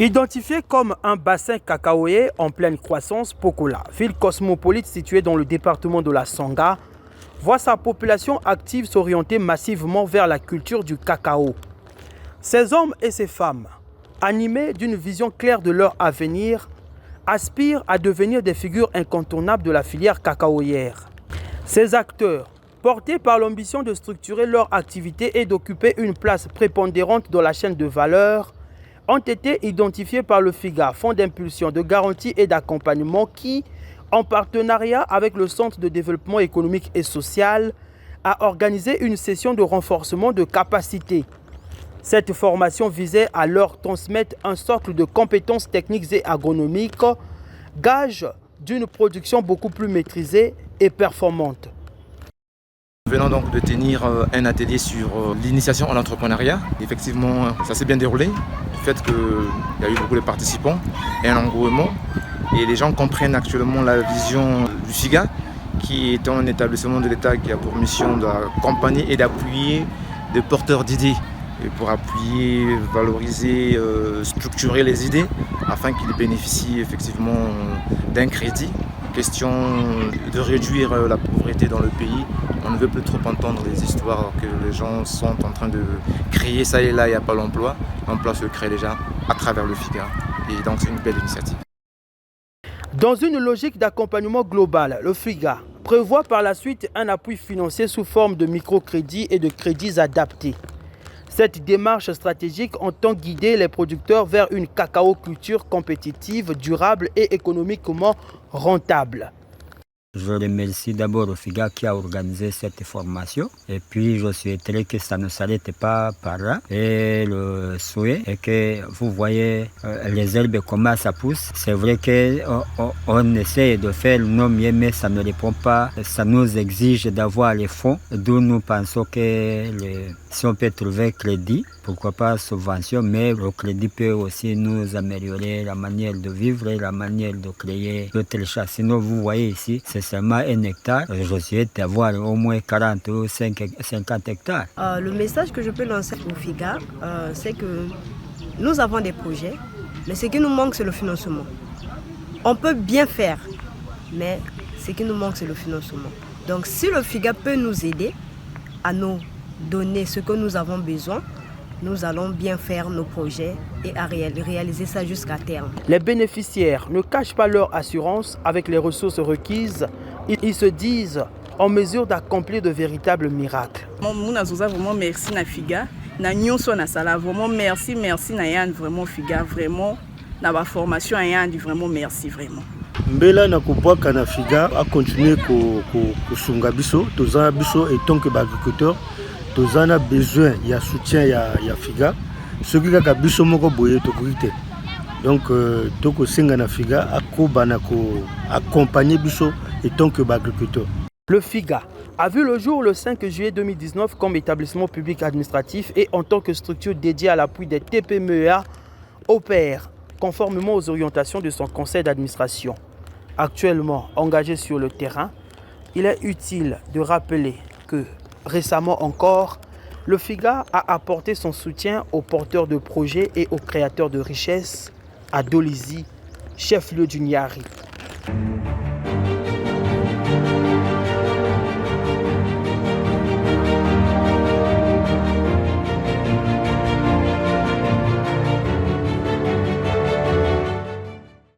Identifié comme un bassin cacaoyer en pleine croissance, Pokola, ville cosmopolite située dans le département de la Sangha, voit sa population active s'orienter massivement vers la culture du cacao. Ces hommes et ces femmes, animés d'une vision claire de leur avenir, aspirent à devenir des figures incontournables de la filière cacaoyère. Ces acteurs, portés par l'ambition de structurer leur activité et d'occuper une place prépondérante dans la chaîne de valeur, ont été identifiés par le FIGA, Fonds d'impulsion, de garantie et d'accompagnement qui, en partenariat avec le Centre de développement économique et social, a organisé une session de renforcement de capacités. Cette formation visait à leur transmettre un socle de compétences techniques et agronomiques, gage d'une production beaucoup plus maîtrisée et performante. Nous venons donc de tenir un atelier sur l'initiation à l'entrepreneuriat. Effectivement, ça s'est bien déroulé, du fait qu'il y a eu beaucoup de participants et un engouement. Et les gens comprennent actuellement la vision du FIGA, qui est un établissement de l'État qui a pour mission d'accompagner et d'appuyer des porteurs d'idées, et pour appuyer, valoriser, structurer les idées afin qu'ils bénéficient effectivement d'un crédit. Question de réduire la pauvreté dans le pays. On ne veut plus trop entendre des histoires que les gens sont en train de créer ça et là, il n'y a pas l'emploi. L'emploi se crée déjà à travers le FIGA. Et donc c'est une belle initiative. Dans une logique d'accompagnement global, le FIGA prévoit par la suite un appui financier sous forme de microcrédits et de crédits adaptés. Cette démarche stratégique entend guider les producteurs vers une cacao-culture compétitive, durable et économiquement rentable. Je remercie d'abord le FIGA qui a organisé cette formation et puis je souhaiterais que ça ne s'arrête pas par là. Et le souhait est que vous voyez les herbes comment ça pousse. C'est vrai qu'on essaie de faire nos mieux mais ça ne répond pas. Ça nous exige d'avoir les fonds, d'où nous pensons que si on peut trouver crédit, pourquoi pas subvention, mais le crédit peut aussi nous améliorer la manière de vivre et la manière de créer d'autres choses. Sinon, vous voyez ici, c'est seulement 1 hectare. Je souhaite avoir au moins 40 ou 50 hectares. Le message que je peux lancer au FIGA, c'est que nous avons des projets, mais ce qui nous manque, c'est le financement. On peut bien faire, mais ce qui nous manque, c'est le financement. Donc, si le FIGA peut nous aider à nous donner ce que nous avons besoin, nous allons bien faire nos projets et à réaliser ça jusqu'à terme. Les bénéficiaires ne cachent pas leur assurance avec les ressources requises. Ils se disent en mesure d'accomplir de véritables miracles. Vraiment merci na FIGA, na nyonso na sala vraiment merci na Yann vraiment FIGA vraiment na ba formation Yann vraiment merci vraiment. Mbela na kubwaka na FIGA a continuer kusunga biso toza biso et tant que agriculteur tozana besoin ya soutien ya FIGA soki kaka biso moko boye tokoki te donc tokosenga na FIGA akobana ko accompagner biso et tant que agriculteur. Le FIGA a vu le jour le 5 juillet 2019 comme établissement public administratif et en tant que structure dédiée à l'appui des TPMEA opère conformément aux orientations de son conseil d'administration. Actuellement engagé sur le terrain, il est utile de rappeler que récemment encore, le FIGA a apporté son soutien aux porteurs de projets et aux créateurs de richesses à Dolisie, chef-lieu du Niari.